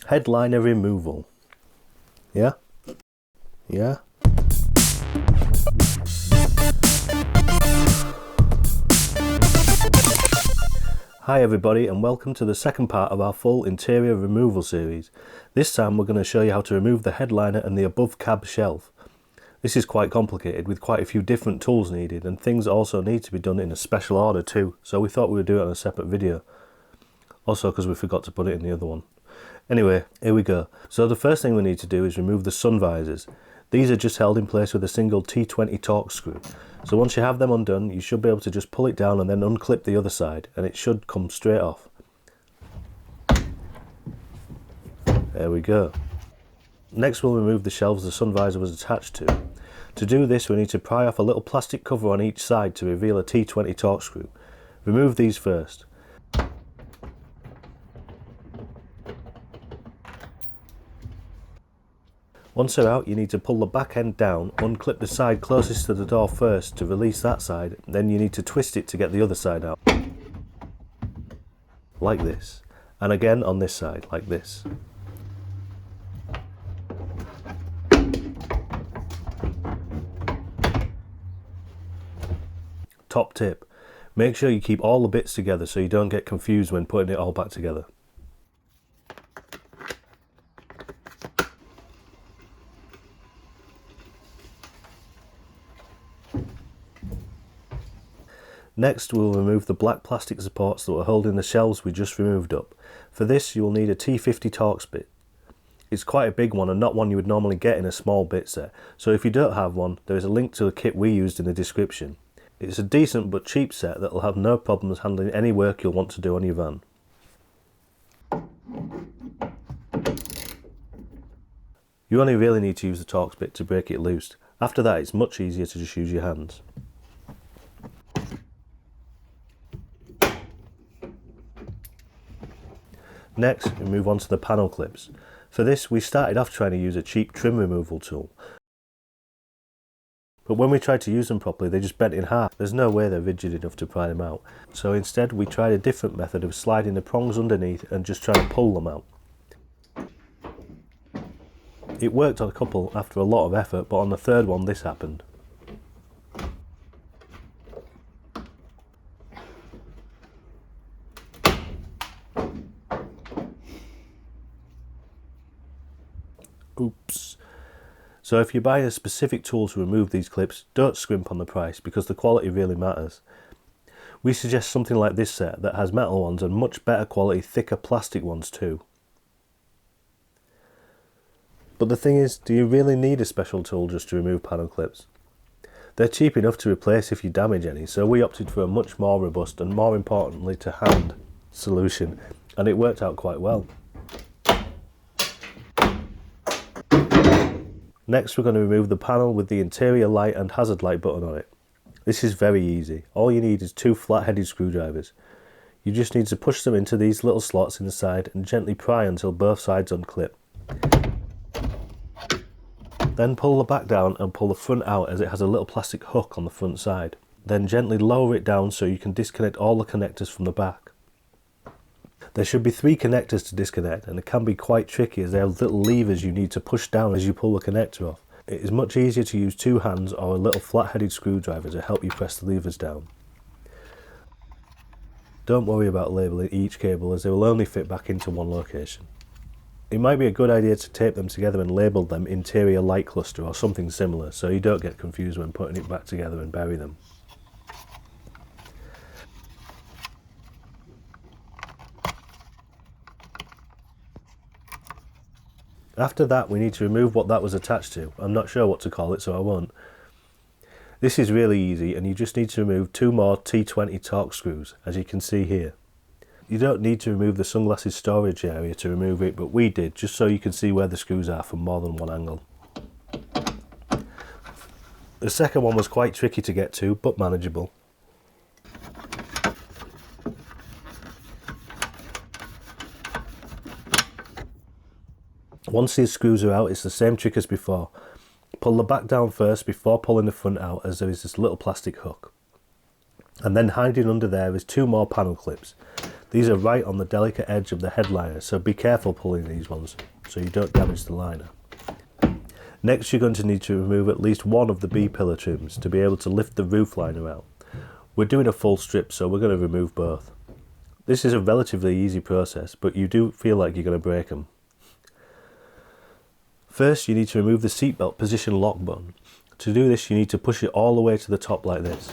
Headliner removal. Yeah? Yeah? Hi everybody, and welcome to the second part of our full interior removal series. This time we're going to show you how to remove the headliner and the above cab shelf. This is quite complicated with quite a few different tools needed, and things also need to be done in a special order too, so we thought we would do it on a separate video. Also because we forgot to put it in the other one. Anyway, here we go. So the first thing we need to do is remove the sun visors. These are just held in place with a single T20 Torx screw. So once you have them undone, you should be able to just pull it down and then unclip the other side, and it should come straight off. There we go. Next we'll remove the shelves the sun visor was attached to. To do this we need to pry off a little plastic cover on each side to reveal a T20 Torx screw. Remove these first. Once they're out, you need to pull the back end down, unclip the side closest to the door first to release that side, then you need to twist it to get the other side out. Like this. And again on this side, like this. Top tip, make sure you keep all the bits together so you don't get confused when putting it all back together. Next we'll remove the black plastic supports that were holding the shelves we just removed up. For this you will need a T50 Torx bit. It's quite a big one and not one you would normally get in a small bit set, so if you don't have one there is a link to the kit we used in the description. It's a decent but cheap set that will have no problems handling any work you'll want to do on your van. You only really need to use the Torx bit to break it loose. After that it's much easier to just use your hands. Next, we move on to the panel clips. For this, we started off trying to use a cheap trim removal tool. But when we tried to use them properly, they just bent in half. There's no way they're rigid enough to pry them out. So instead, we tried a different method of sliding the prongs underneath and just trying to pull them out. It worked on a couple after a lot of effort, but on the third one, this happened. Oops. So if you buy a specific tool to remove these clips, don't scrimp on the price because the quality really matters. We suggest something like this set that has metal ones and much better quality thicker plastic ones too. But the thing is, do you really need a special tool just to remove panel clips? They're cheap enough to replace if you damage any, so we opted for a much more robust and more importantly to hand solution, and it worked out quite well. Next we're going to remove the panel with the interior light and hazard light button on it. This is very easy. All you need is two flat-headed screwdrivers. You just need to push them into these little slots in the side and gently pry until both sides unclip. Then pull the back down and pull the front out as it has a little plastic hook on the front side. Then gently lower it down so you can disconnect all the connectors from the back. There should be 3 connectors to disconnect, and it can be quite tricky as they have little levers you need to push down as you pull the connector off. It is much easier to use 2 hands or a little flat-headed screwdriver to help you press the levers down. Don't worry about labelling each cable as they will only fit back into one location. It might be a good idea to tape them together and label them interior light cluster or something similar so you don't get confused when putting it back together and bury them. After that we need to remove what that was attached to. I'm not sure what to call it so I won't. This is really easy and you just need to remove 2 more T20 Torx screws as you can see here. You don't need to remove the sunglasses storage area to remove it, but we did just so you can see where the screws are from more than one angle. The second one was quite tricky to get to but manageable. Once these screws are out, it's the same trick as before. Pull the back down first before pulling the front out as there is this little plastic hook. And then hiding under there is 2 more panel clips. These are right on the delicate edge of the headliner, so be careful pulling these ones so you don't damage the liner. Next you're going to need to remove at least one of the B pillar trims to be able to lift the roof liner out. We're doing a full strip, so we're going to remove both. This is a relatively easy process, but you do feel like you're going to break them. First you need to remove the seatbelt position lock button. To do this you need to push it all the way to the top like this.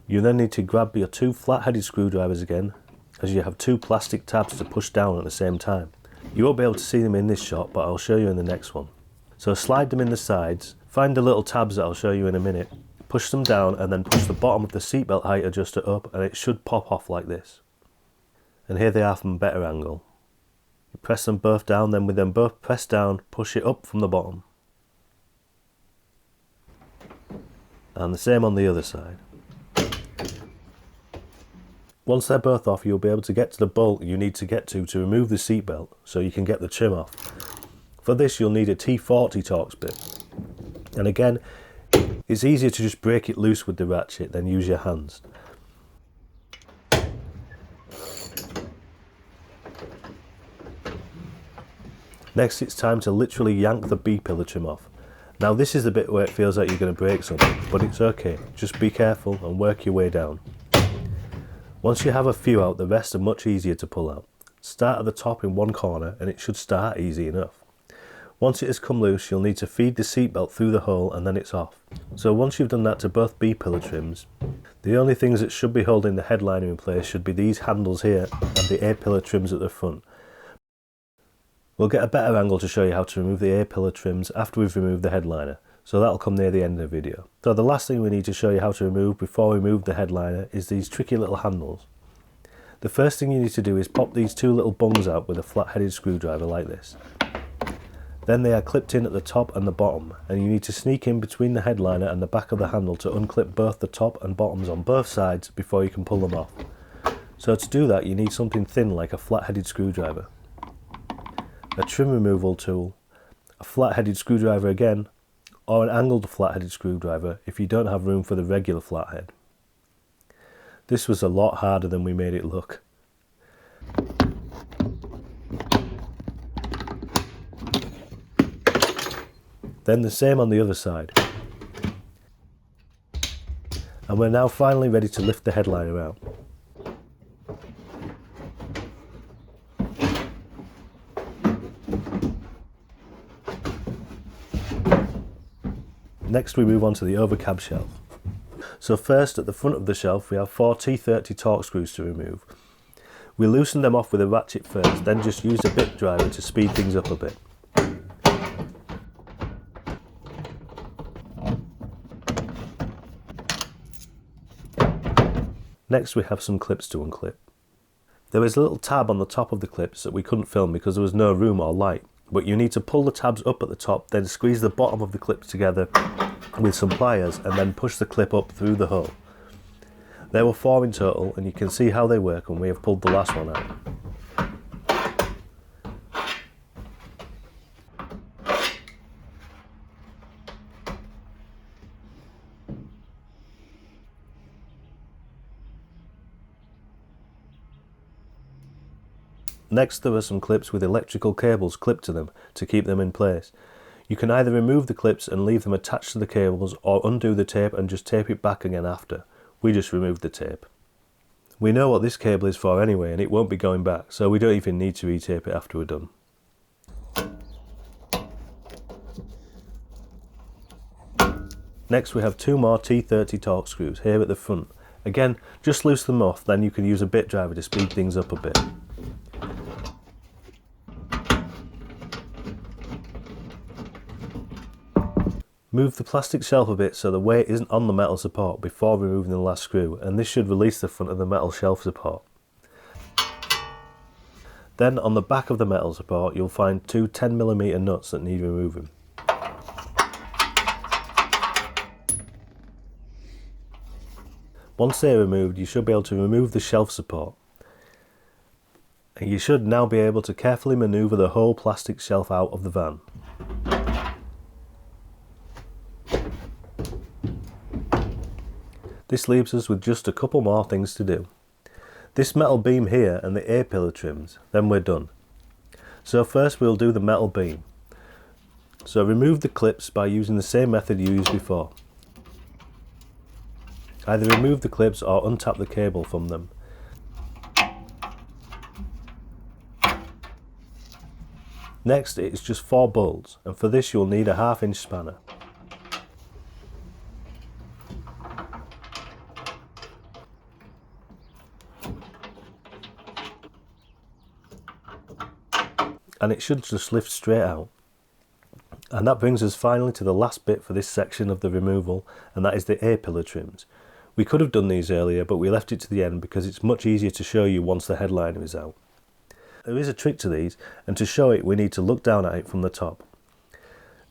You then need to grab your two flat-headed screwdrivers again, as you have two plastic tabs to push down at the same time. You won't be able to see them in this shot, but I'll show you in the next one. So slide them in the sides, find the little tabs that I'll show you in a minute, push them down and then push the bottom of the seatbelt height adjuster up and it should pop off like this. And here they are from a better angle. You press them both down, then with them both pressed down, push it up from the bottom. And the same on the other side. Once they're both off, you'll be able to get to the bolt you need to get to remove the seatbelt so you can get the trim off. For this you'll need a T40 Torx bit. And again, it's easier to just break it loose with the ratchet than use your hands. Next it's time to literally yank the B pillar trim off. Now this is the bit where it feels like you're going to break something, but it's okay, just be careful and work your way down. Once you have a few out, the rest are much easier to pull out. Start at the top in one corner and it should start easy enough. Once it has come loose, you'll need to feed the seatbelt through the hole and then it's off. So once you've done that to both B pillar trims, the only things that should be holding the headliner in place should be these handles here and the A pillar trims at the front. We'll get a better angle to show you how to remove the A pillar trims after we've removed the headliner, so that'll come near the end of the video. So the last thing we need to show you how to remove before we remove the headliner is these tricky little handles. The first thing you need to do is pop these two little bungs out with a flat-headed screwdriver like this. Then they are clipped in at the top and the bottom, and you need to sneak in between the headliner and the back of the handle to unclip both the top and bottoms on both sides before you can pull them off. So to do that you need something thin like a flat-headed screwdriver, a trim removal tool, a flat-headed screwdriver again, or an angled flat-headed screwdriver if you don't have room for the regular flathead. This was a lot harder than we made it look. Then the same on the other side. And we're now finally ready to lift the headliner out. Next we move on to the Overcab shelf. So first at the front of the shelf we have 4 T30 Torx screws to remove. We loosen them off with a ratchet first, then just use a bit driver to speed things up a bit. Next we have some clips to unclip. There is a little tab on the top of the clips that we couldn't film because there was no room or light, but you need to pull the tabs up at the top, then squeeze the bottom of the clips together with some pliers and then push the clip up through the hole. There were 4 in total and you can see how they work when we have pulled the last one out. Next there are some clips with electrical cables clipped to them to keep them in place. You can either remove the clips and leave them attached to the cables or undo the tape and just tape it back again after. We just removed the tape. We know what this cable is for anyway and it won't be going back, so we don't even need to retape it after we're done. Next we have 2 more T30 Torx screws here at the front. Again, just loose them off, then you can use a bit driver to speed things up a bit. Move the plastic shelf a bit so the weight isn't on the metal support before removing the last screw, and this should release the front of the metal shelf support. Then on the back of the metal support you'll find 2 10mm nuts that need removing. Once they're removed you should be able to remove the shelf support. And you should now be able to carefully manoeuvre the whole plastic shelf out of the van. This leaves us with just a couple more things to do. This metal beam here and the A-pillar trims, then we're done. So first we'll do the metal beam. So remove the clips by using the same method you used before. Either remove the clips or untap the cable from them. Next it's just 4 bolts, and for this you'll need a 1/2 inch spanner. And it should just lift straight out. And that brings us finally to the last bit for this section of the removal, and that is the A-pillar trims. We could have done these earlier, but we left it to the end because it's much easier to show you once the headliner is out. There is a trick to these, and to show it we need to look down at it from the top.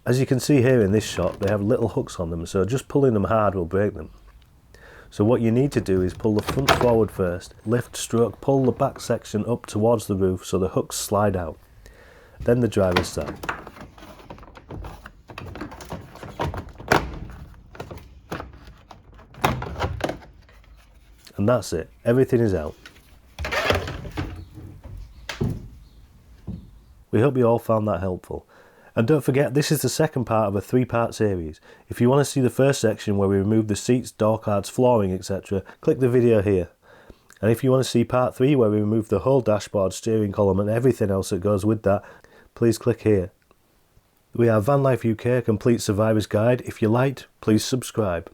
As you can see here in this shot, they have little hooks on them, so just pulling them hard will break them. So what you need to do is pull the front forward first, lift stroke, pull the back section up towards the roof so the hooks slide out. Then the driver's side. And that's it, everything is out. We hope you all found that helpful. And don't forget, this is the second part of a 3-part series. If you want to see the first section where we remove the seats, door cards, flooring, etc., click the video here. And if you want to see part 3 where we remove the whole dashboard, steering column and everything else that goes with that, please click here. We are Van Life UK, a complete survivor's guide. If you liked, please subscribe.